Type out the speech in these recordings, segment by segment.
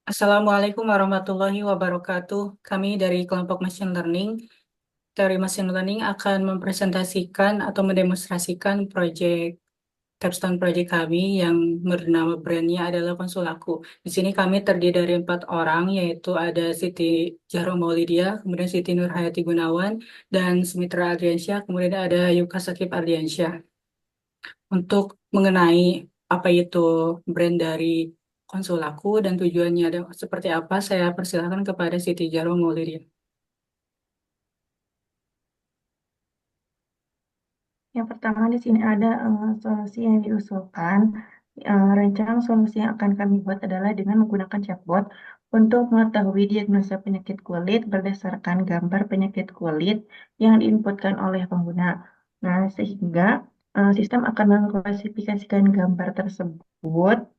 Assalamualaikum warahmatullahi wabarakatuh. Kami dari kelompok Machine Learning. Teori Machine Learning akan mempresentasikan atau mendemonstrasikan capstone project kami yang bernama brandnya adalah Konsul Aku. Di sini kami terdiri dari 4 orang, yaitu ada Siti Jahro Maulidia, kemudian Siti Nurhayati Gunawan, dan Sumitra Adriansyah, kemudian ada Yuka Sakib Ardiansyah. Untuk mengenai apa itu brand dari Konsulaku dan tujuannya seperti apa, saya persilakan kepada Siti Jaro Maulidia. Yang pertama di sini ada solusi yang diusulkan. Rencana solusi yang akan kami buat adalah dengan menggunakan chatbot untuk mengetahui diagnosa penyakit kulit berdasarkan gambar penyakit kulit yang diinputkan oleh pengguna. Nah, sehingga sistem akan mengklasifikasikan gambar tersebut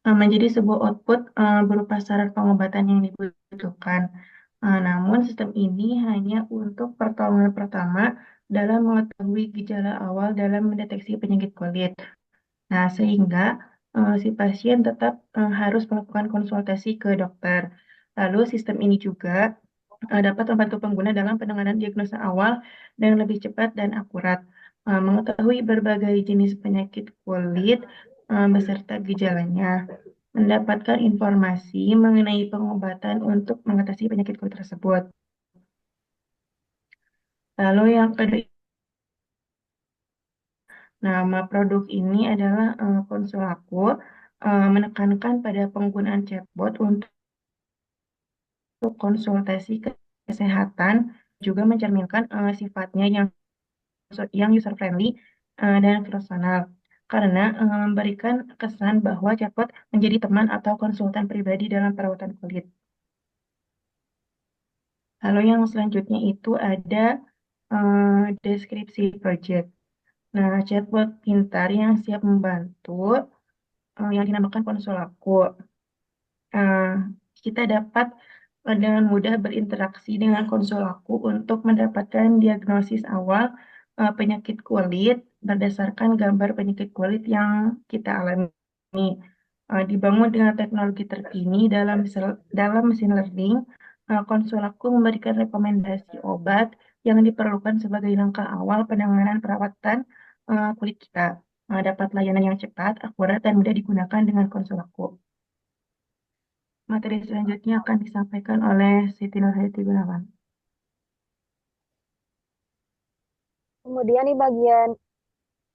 menjadi sebuah output berupa saran pengobatan yang dibutuhkan. Namun sistem ini hanya untuk pertolongan pertama dalam mengetahui gejala awal dalam mendeteksi penyakit kulit. Nah, sehingga si pasien tetap harus melakukan konsultasi ke dokter. Lalu sistem ini juga dapat membantu pengguna dalam penanganan diagnosa awal dan lebih cepat dan akurat. Mengetahui berbagai jenis penyakit kulit beserta gejalanya, mendapatkan informasi mengenai pengobatan untuk mengatasi penyakit kulit tersebut. Lalu yang kedua, nama produk ini adalah Konsulaku, menekankan pada penggunaan chatbot untuk konsultasi kesehatan, juga mencerminkan sifatnya yang user friendly dan personal. Karena memberikan kesan bahwa chatbot menjadi teman atau konsultan pribadi dalam perawatan kulit. Lalu yang selanjutnya itu ada deskripsi project. Nah, chatbot pintar yang siap membantu yang dinamakan konsul aku. Eh, Kita dapat dengan mudah berinteraksi dengan konsul aku untuk mendapatkan diagnosis awal penyakit kulit berdasarkan gambar penyakit kulit yang kita alami. Dibangun dengan teknologi terkini dalam mesin learning, konsul aku memberikan rekomendasi obat yang diperlukan sebagai langkah awal penanganan perawatan kulit kita. Dapat layanan yang cepat, akurat, dan mudah digunakan dengan konsul aku. Materi selanjutnya akan disampaikan oleh Siti Nurhayati Gunawan. Kemudian di bagian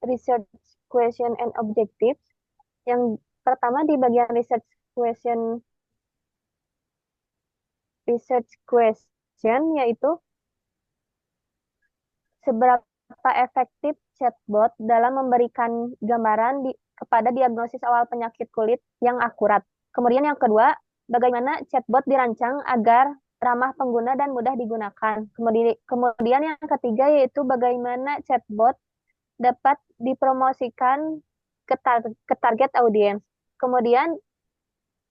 research question and objectives, yang pertama di bagian research question yaitu seberapa efektif chatbot dalam memberikan gambaran kepada diagnosis awal penyakit kulit yang akurat. Kemudian yang kedua, bagaimana chatbot dirancang agar ramah pengguna dan mudah digunakan. Kemudian yang ketiga yaitu bagaimana chatbot dapat dipromosikan ke target audiens. Kemudian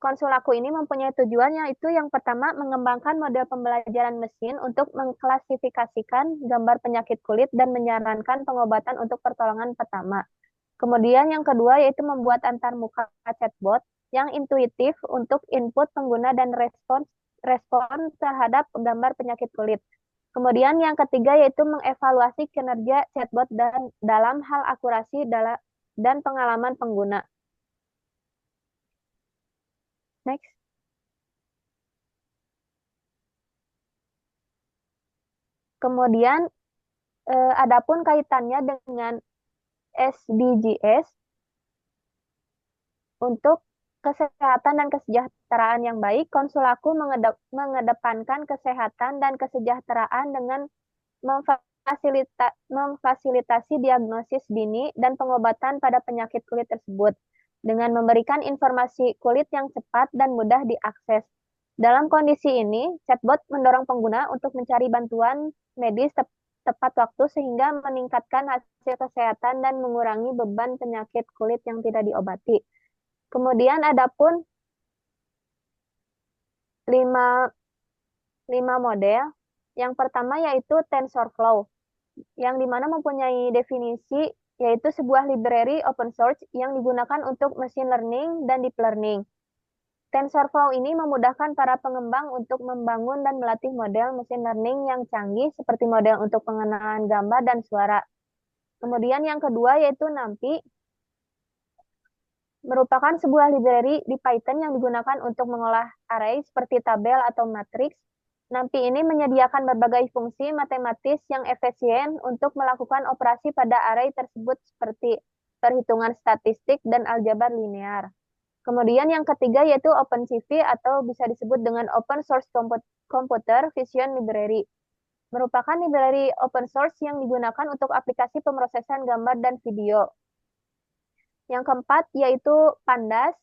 konsul aku ini mempunyai tujuan yaitu yang pertama mengembangkan model pembelajaran mesin untuk mengklasifikasikan gambar penyakit kulit dan menyarankan pengobatan untuk pertolongan pertama. Kemudian yang kedua yaitu membuat antarmuka chatbot yang intuitif untuk input pengguna dan respon terhadap gambar penyakit kulit. Kemudian yang ketiga yaitu mengevaluasi kinerja chatbot dalam hal akurasi dan pengalaman pengguna. Next. Kemudian adapun kaitannya dengan SDGs untuk kesehatan dan kesejahteraan yang baik, Konsulaku mengedepankan kesehatan dan kesejahteraan dengan memfasilitasi diagnosis dini dan pengobatan pada penyakit kulit tersebut dengan memberikan informasi kulit yang cepat dan mudah diakses. Dalam kondisi ini, chatbot mendorong pengguna untuk mencari bantuan medis tepat waktu sehingga meningkatkan hasil kesehatan dan mengurangi beban penyakit kulit yang tidak diobati. Kemudian adapun lima, lima model. Yang pertama yaitu TensorFlow, yang dimana mempunyai definisi yaitu sebuah library open source yang digunakan untuk machine learning dan deep learning. TensorFlow ini memudahkan para pengembang untuk membangun dan melatih model machine learning yang canggih seperti model untuk pengenalan gambar dan suara. Kemudian yang kedua yaitu NumPy, merupakan sebuah library di Python yang digunakan untuk mengolah array seperti tabel atau matriks. NumPy ini menyediakan berbagai fungsi matematis yang efisien untuk melakukan operasi pada array tersebut seperti perhitungan statistik dan aljabar linear. Kemudian yang ketiga yaitu OpenCV atau bisa disebut dengan Open Source Computer Vision Library. Merupakan library open source yang digunakan untuk aplikasi pemrosesan gambar dan video. Yang keempat yaitu Pandas,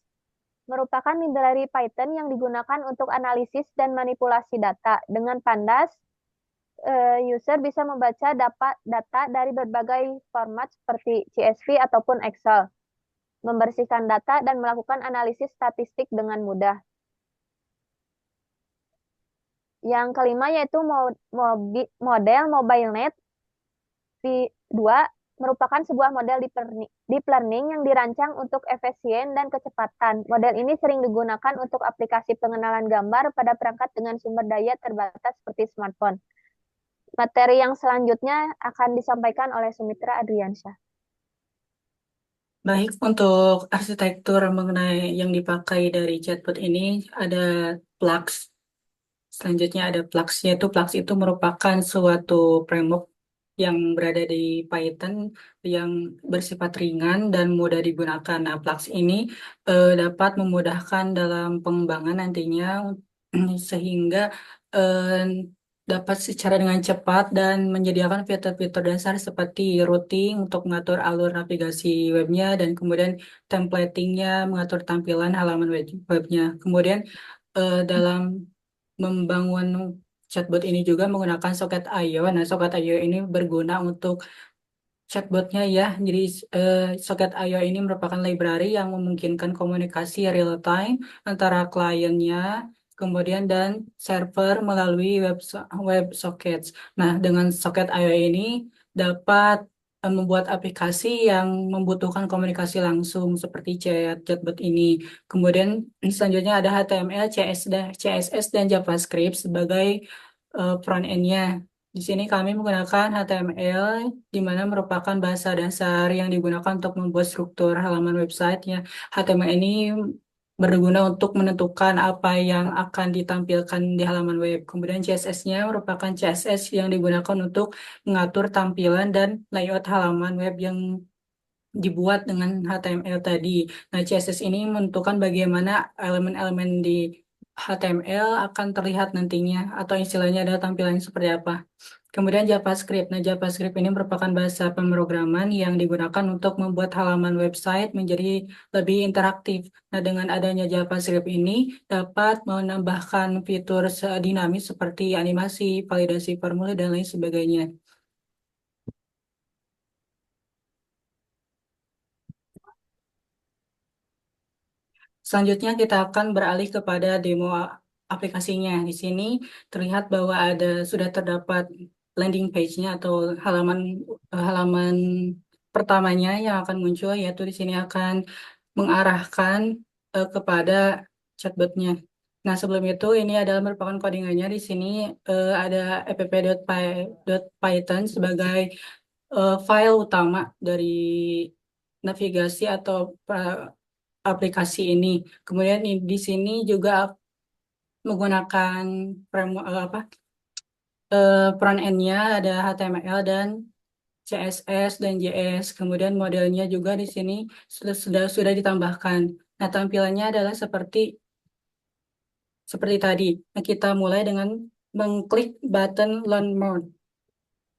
merupakan library Python yang digunakan untuk analisis dan manipulasi data. Dengan Pandas, user bisa membaca data dari berbagai format seperti CSV ataupun Excel, membersihkan data dan melakukan analisis statistik dengan mudah. Yang kelima yaitu model MobileNet V2, merupakan sebuah model deep learning yang dirancang untuk efisien dan kecepatan. Model ini sering digunakan untuk aplikasi pengenalan gambar pada perangkat dengan sumber daya terbatas seperti smartphone. Materi yang selanjutnya akan disampaikan oleh Sumitra Adriansyah. Baik, untuk arsitektur mengenai yang dipakai dari chatbot ini ada Flux. Selanjutnya ada Flux, yaitu Flux itu merupakan suatu framework yang berada di Python yang bersifat ringan dan mudah digunakan. Nah, Flux ini dapat memudahkan dalam pengembangan nantinya sehingga eh, dapat secara dengan cepat dan menyediakan fitur-fitur dasar seperti routing untuk mengatur alur navigasi webnya dan kemudian templatingnya, mengatur tampilan halaman webnya. Kemudian dalam membangun chatbot ini juga menggunakan soket I/O. Nah, soket I/O ini berguna untuk chatbotnya ya. Jadi soket I/O ini merupakan library yang memungkinkan komunikasi real time antara kliennya, kemudian dan server melalui web sockets. Nah, dengan soket I/O ini dapat membuat aplikasi yang membutuhkan komunikasi langsung seperti chatbot ini. Kemudian selanjutnya ada HTML, CSS dan JavaScript sebagai front end-nya. Di sini kami menggunakan HTML, di mana merupakan bahasa dasar yang digunakan untuk membuat struktur halaman website-nya. HTML ini berguna untuk menentukan apa yang akan ditampilkan di halaman web. Kemudian CSS-nya merupakan CSS yang digunakan untuk mengatur tampilan dan layout halaman web yang dibuat dengan HTML tadi. Nah, CSS ini menentukan bagaimana elemen-elemen di HTML akan terlihat nantinya, atau istilahnya adalah tampilannya seperti apa. Kemudian JavaScript. Nah, JavaScript ini merupakan bahasa pemrograman yang digunakan untuk membuat halaman website menjadi lebih interaktif. Nah, dengan adanya JavaScript ini dapat menambahkan fitur dinamis seperti animasi, validasi formulir, dan lain sebagainya. Selanjutnya kita akan beralih kepada demo aplikasinya. Di sini terlihat bahwa sudah terdapat landing page-nya atau halaman halaman pertamanya yang akan muncul, yaitu di sini akan mengarahkan kepada chatbotnya. Nah, sebelum itu ini adalah merupakan codingannya. Di sini ada app.python sebagai file utama dari navigasi atau aplikasi ini. Kemudian di sini juga menggunakan front end-nya ada HTML dan CSS dan JS. Kemudian modelnya juga di sini sudah ditambahkan. Nah, tampilannya adalah seperti tadi. Nah, kita mulai dengan mengklik button Learn More.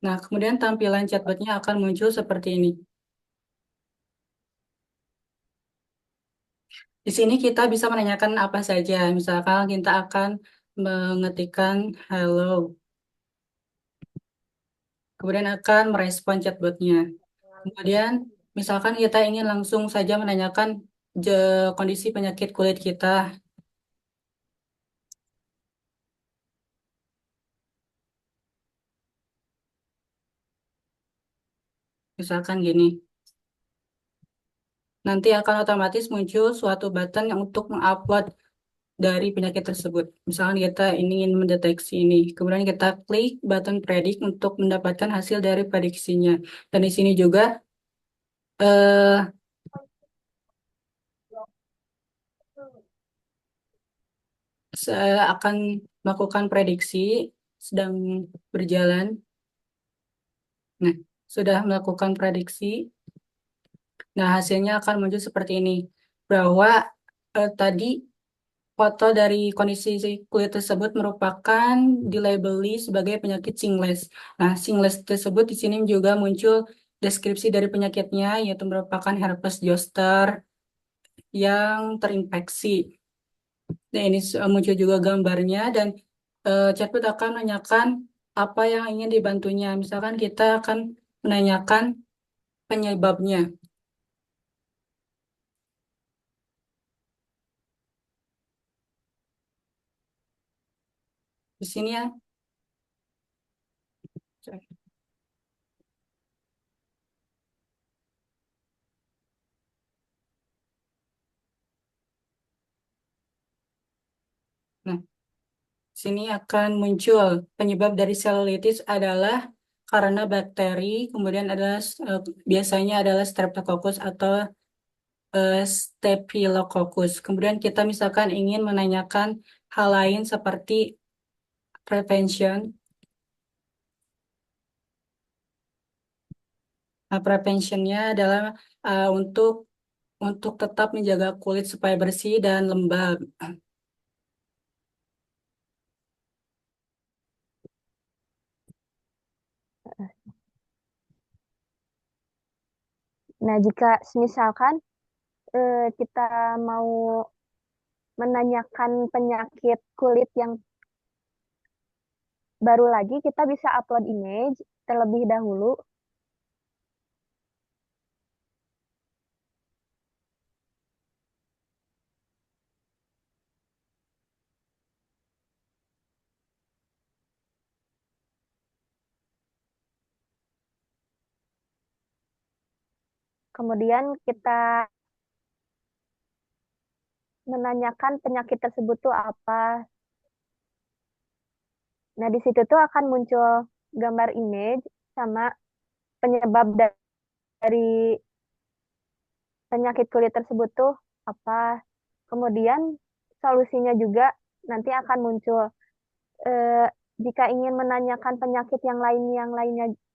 Nah, kemudian tampilan chatbotnya akan muncul seperti ini. Di sini kita bisa menanyakan apa saja. Misalkan kita akan mengetikkan hello, kemudian akan merespon chatbotnya. Kemudian, misalkan kita ingin langsung saja menanyakan kondisi penyakit kulit kita, misalkan gini, nanti akan otomatis muncul suatu button yang untuk mengupload dari penyakit tersebut. Misalkan kita ingin mendeteksi ini, kemudian kita klik button predict untuk mendapatkan hasil dari prediksinya. Dan di sini juga eh, saya akan melakukan prediksi sedang berjalan. Nah, sudah melakukan prediksi. Nah, hasilnya akan muncul seperti ini. Bahwa tadi foto dari kondisi si kulit tersebut merupakan dilabeli sebagai penyakit Singles. Nah, Singles tersebut di sini juga muncul deskripsi dari penyakitnya, yaitu merupakan herpes zoster yang terinfeksi. Nah, ini muncul juga gambarnya dan chatbot akan menanyakan apa yang ingin dibantunya. Misalkan kita akan menanyakan penyebabnya. Di sini ya. Nah, sini akan muncul penyebab dari selulitis adalah karena bakteri, kemudian adalah biasanya adalah Streptococcus atau Staphylococcus. Kemudian kita misalkan ingin menanyakan hal lain seperti prevention. Nah, preventionnya adalah untuk tetap menjaga kulit supaya bersih dan lembab. Nah, jika misalkan kita mau menanyakan penyakit kulit yang baru lagi, kita bisa upload image terlebih dahulu. Kemudian kita menanyakan penyakit tersebut tuh apa. Nah, di situ tuh akan muncul gambar image sama penyebab dari penyakit kulit tersebut tuh apa. Kemudian solusinya juga nanti akan muncul. Eh, Jika ingin menanyakan penyakit yang lainnya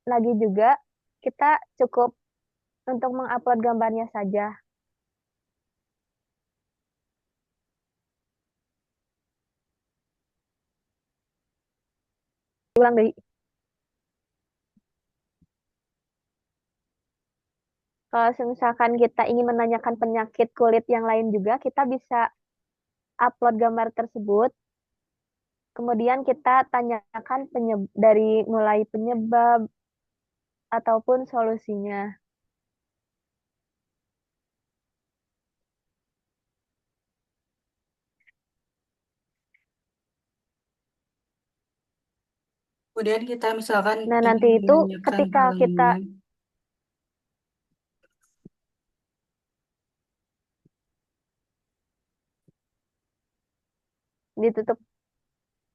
lagi juga, kita cukup untuk mengupload gambarnya saja. Ulang dari kalau misalkan kita ingin menanyakan penyakit kulit yang lain juga, kita bisa upload gambar tersebut. Kemudian kita tanyakan dari mulai penyebab ataupun solusinya. Kemudian kita misalkan Nah, nanti ingin itu menanyakan ketika hal kita lainnya. ditutup.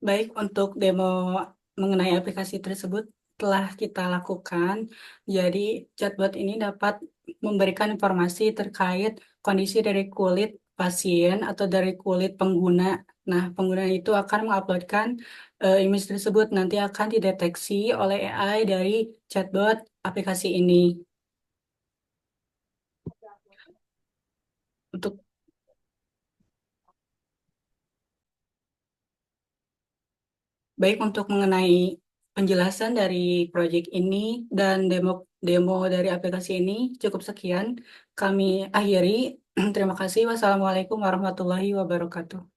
Baik, untuk demo mengenai aplikasi tersebut telah kita lakukan. Jadi, chatbot ini dapat memberikan informasi terkait kondisi dari kulit pasien atau dari kulit pengguna. Nah, pengguna itu akan menguploadkan image tersebut. Nanti akan dideteksi oleh AI dari chatbot aplikasi ini. Untuk Baik untuk mengenai penjelasan dari proyek ini dan demo dari aplikasi ini cukup sekian. Kami akhiri. Terima kasih. Wassalamualaikum warahmatullahi wabarakatuh.